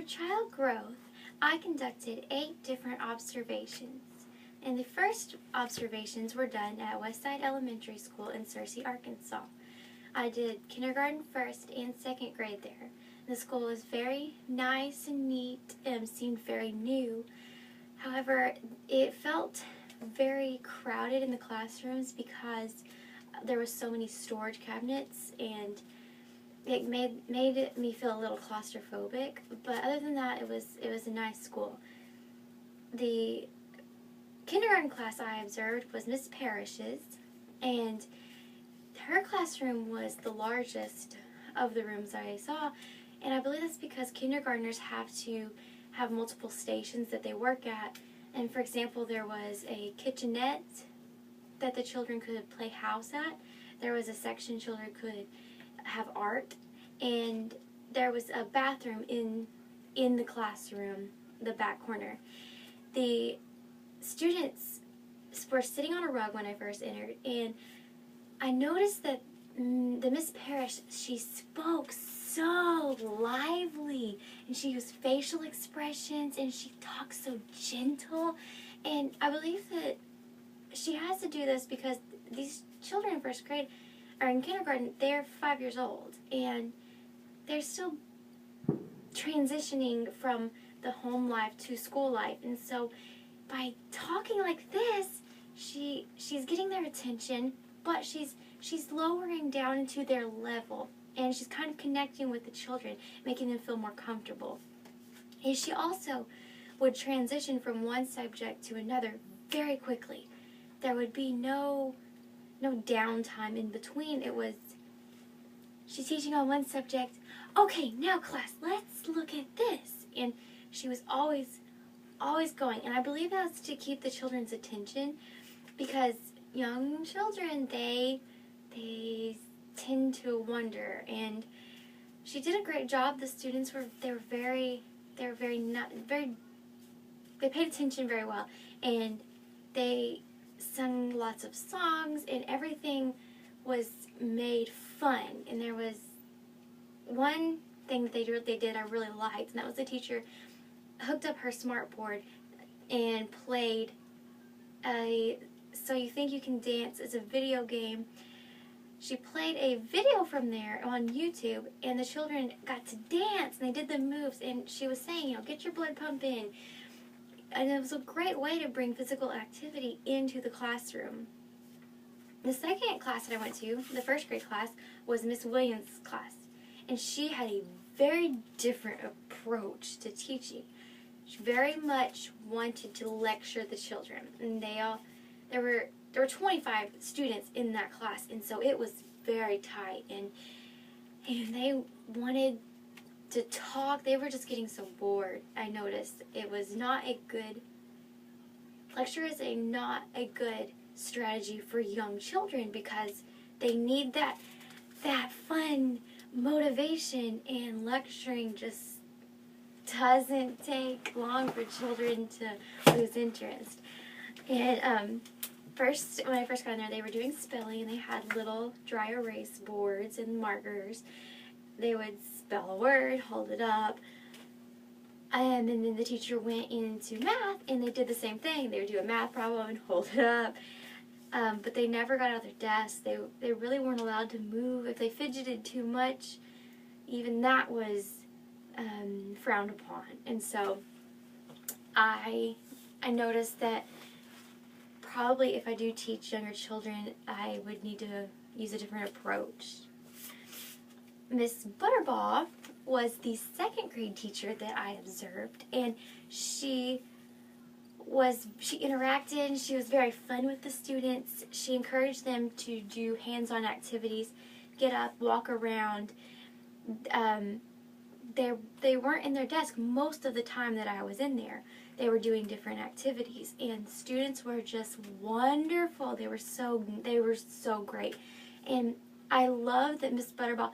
child growth, I conducted 8 different observations. And the first observations were done at Westside Elementary School in Searcy, Arkansas. I did kindergarten, first, and second grade there. The school was very nice and neat and seemed very new. However, it felt very crowded in the classrooms because there was so many storage cabinets, and it made me feel a little claustrophobic. But other than that, it was a nice school. The kindergarten class I observed was Miss Parrish's, and her classroom was the largest of the rooms I saw, and I believe that's because kindergartners have to have multiple stations that they work at. And for example, there was a kitchenette that the children could play house at. There was a section children could have art, and there was a bathroom in the classroom, the back corner. The students were sitting on a rug when I first entered, and I noticed that the Miss Parrish, she spoke so lively, and she used facial expressions, and she talked so gentle. And I believe that she has to do this because these children in first grade are in kindergarten. They're 5 years old, and they're still transitioning from the home life to school life. And so by talking like this, she's getting their attention, but she's lowering down into their level, and she's kind of connecting with the children, making them feel more comfortable. And she also would transition from one subject to another very quickly. There would be no downtime in between. It was, she's teaching on one subject, okay, now class, let's look at this. And she was always going, and I believe that's to keep the children's attention, because young children, they tend to wonder, and she did a great job. The students they paid attention very well, and they sung lots of songs, and everything was made fun. And there was one thing that they did I really liked, and that was the teacher hooked up her smartboard and played a So You Think You Can Dance. It's a video game. She played a video from there on YouTube, and the children got to dance, and they did the moves, and she was saying, get your blood pumping. And it was a great way to bring physical activity into the classroom. The second class that I went to, the first grade class, was Miss Williams' class, and she had a very different approach to teaching. She very much wanted to lecture the children, and there were 25 students in that class, and so it was very tight, and they wanted to talk. They were just getting so bored. I noticed it was not a good lecture is not a good strategy for young children, because they need that fun motivation, and lecturing just doesn't take long for children to lose interest. And when I first got in there, they were doing spelling, and they had little dry erase boards and markers. They would spell a word, hold it up, and then the teacher went into math, and they did the same thing. They would do a math problem and hold it up, but they never got out of their desks. They really weren't allowed to move. If they fidgeted too much, even that was frowned upon. And so I noticed that probably if I do teach younger children, I would need to use a different approach. Miss Butterbaugh was the second grade teacher that I observed, and she interacted, and she was very fun with the students. She encouraged them to do hands-on activities, get up, walk around. They weren't in their desk most of the time that I was in there. They were doing different activities, and students were just wonderful. They were so great. And I love that Miss Butterbaugh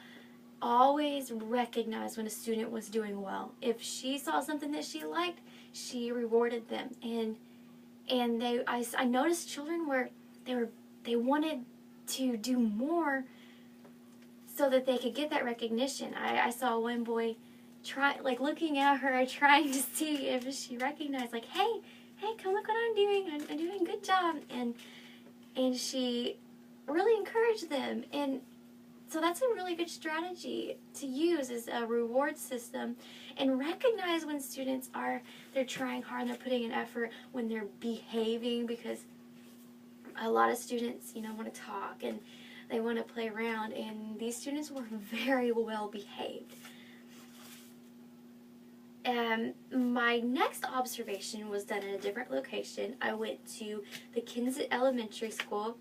always recognized when a student was doing well. If she saw something that she liked, she rewarded them. And I noticed children they wanted to do more so that they could get that recognition. I saw one boy like looking at her, trying to see if she recognized, like, hey, come look what I'm doing. I'm doing a good job. And she really encouraged them. And so that's a really good strategy to use, as a reward system, and recognize when students they're trying hard and they're putting an effort, when they're behaving, because a lot of students, want to talk and they want to play around, and these students were very well behaved. My next observation was done in a different location. I went to the Kensett Elementary School.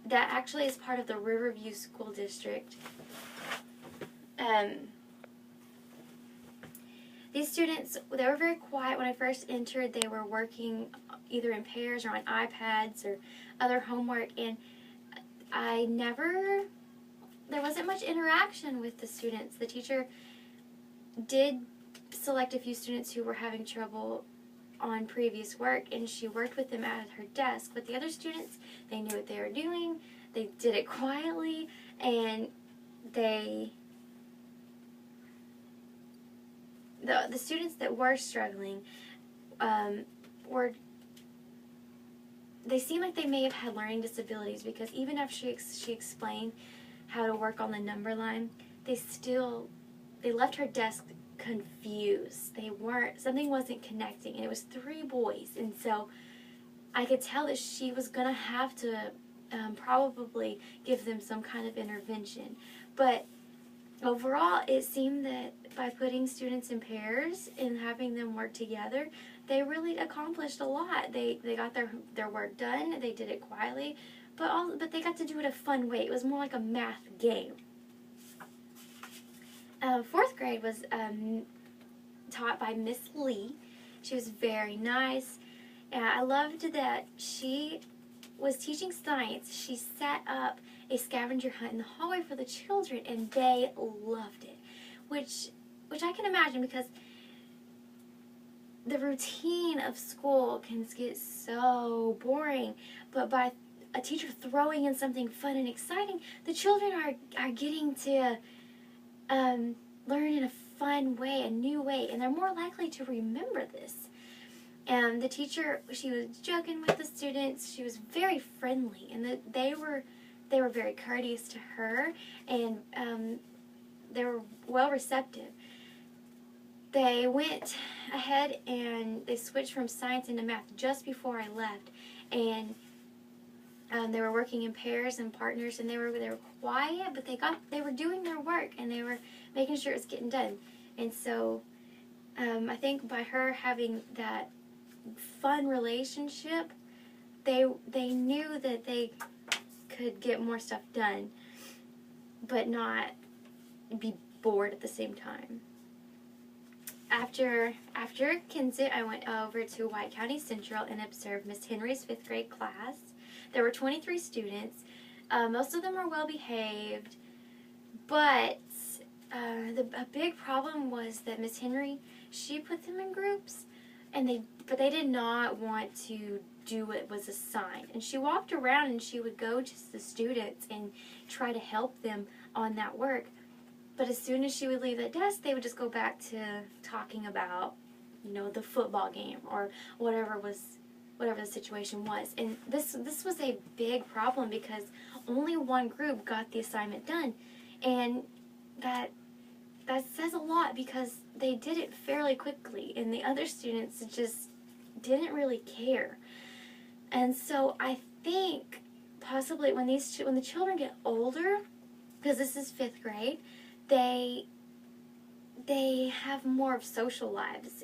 That actually is part of the Riverview School District. These students, they were very quiet when I first entered. They were working either in pairs or on iPads or other homework, and there wasn't much interaction with the students. The teacher did select a few students who were having trouble on previous work, and she worked with them at her desk. But the other students, they knew what they were doing. They did it quietly, and the students that were struggling they seemed like they may have had learning disabilities, because even after she explained how to work on the number line, they left her desk confused. Something wasn't connecting, and it was 3 boys, and so I could tell that she was going to have to probably give them some kind of intervention. But overall, it seemed that by putting students in pairs and having them work together, they really accomplished a lot. They got their work done. They did it quietly, but they got to do it a fun way. It was more like a math game. 4th grade was taught by Miss Lee. She was very nice. And I loved that she was teaching science. She set up a scavenger hunt in the hallway for the children, and they loved it, which I can imagine, because the routine of school can get so boring, but by a teacher throwing in something fun and exciting, the children are getting to learn in a fun way, a new way, and they're more likely to remember this. And the teacher, she was joking with the students. She was very friendly, and they were very courteous to her, and they were well receptive. They went ahead and they switched from science into math just before I left, and they were working in pairs and partners, and they were quiet, but they were doing their work, and they were making sure it was getting done. And so I think by her having that fun relationship, they knew that they could get more stuff done, but not be bored at the same time. After Kensett, I went over to White County Central and observed Miss Henry's 5th grade class. There were 23 students. Most of them were well behaved, but a big problem was that Miss Henry, she put them in groups, but they did not want to do what was assigned. And she walked around and she would go to the students and try to help them on that work. But as soon as she would leave the desk, they would just go back to talking about, the football game or whatever the situation was. And this was a big problem, because only one group got the assignment done. And that says a lot, because they did it fairly quickly, and the other students just didn't really care. And so I think possibly when the children get older, because this is 5th grade, they have more of social lives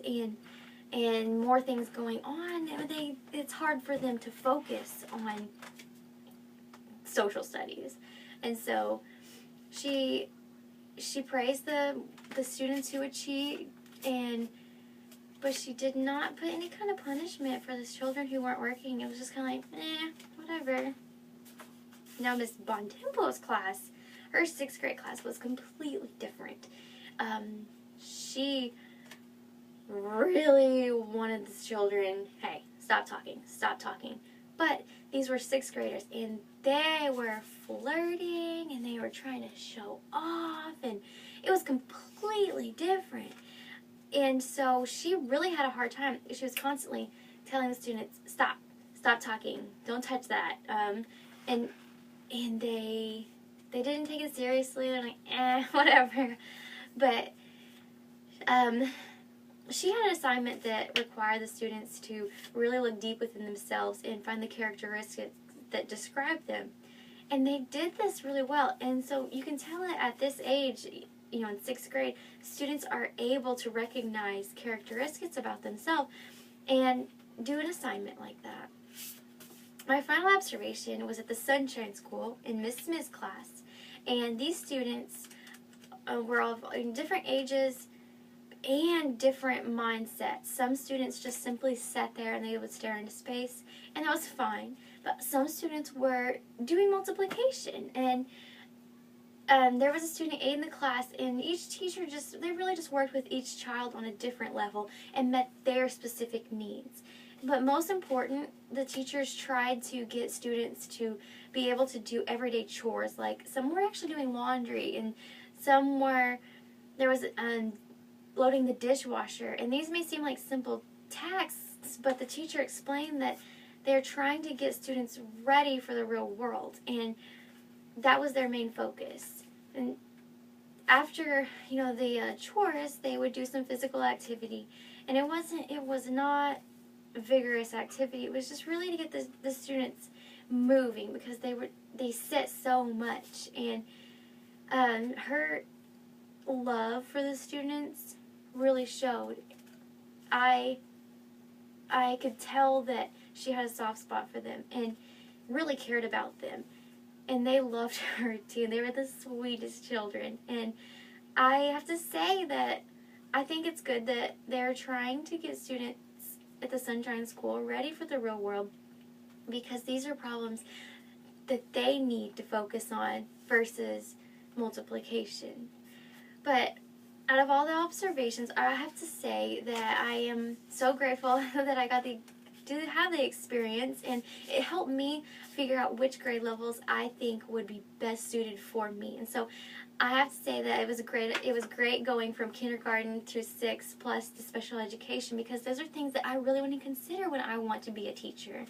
and more things going on. It's hard for them to focus on social studies. And so she praised the students who would cheat, but she did not put any kind of punishment for the children who weren't working. It was just kind of like, whatever. Now Miss Bontempo's class, her 6th grade class, was completely different. She really wanted the children, hey, stop talking. But these were 6th graders, and they were flirting, and they were trying to show off, and It was completely different. And so she really had a hard time. She was constantly telling the students, stop talking, don't touch that. And they didn't take it seriously. They're like, whatever. But she had an assignment that required the students to really look deep within themselves and find the characteristics that describe them. And they did this really well. And so you can tell that at this age, in 6th grade, students are able to recognize characteristics about themselves and do an assignment like that. My final observation was at the Sunshine School in Miss Smith's class. And these students were all in different ages and different mindsets. Some students just simply sat there and they would stare into space, and that was fine. But some students were doing multiplication, and there was a student 8 in the class, and each teacher they really just worked with each child on a different level and met their specific needs. But most important, the teachers tried to get students to be able to do everyday chores. Like, some were actually doing laundry, and there was loading the dishwasher. And these may seem like simple tasks, but the teacher explained that they're trying to get students ready for the real world, and that was their main focus. And after, the chores, they would do some physical activity, and it was not vigorous activity. It was just really to get the students moving, because they sit so much. And her love for the students really showed. I could tell that she had a soft spot for them and really cared about them. And they loved her too. They were the sweetest children. And I have to say that I think it's good that they're trying to get students at the Sunshine School ready for the real world, because these are problems that they need to focus on versus multiplication. But out of all the observations, I have to say that I am so grateful that I got to have the experience, and it helped me figure out which grade levels I think would be best suited for me. And so I have to say that it was great going from kindergarten through 6th plus to special education, because those are things that I really want to consider when I want to be a teacher.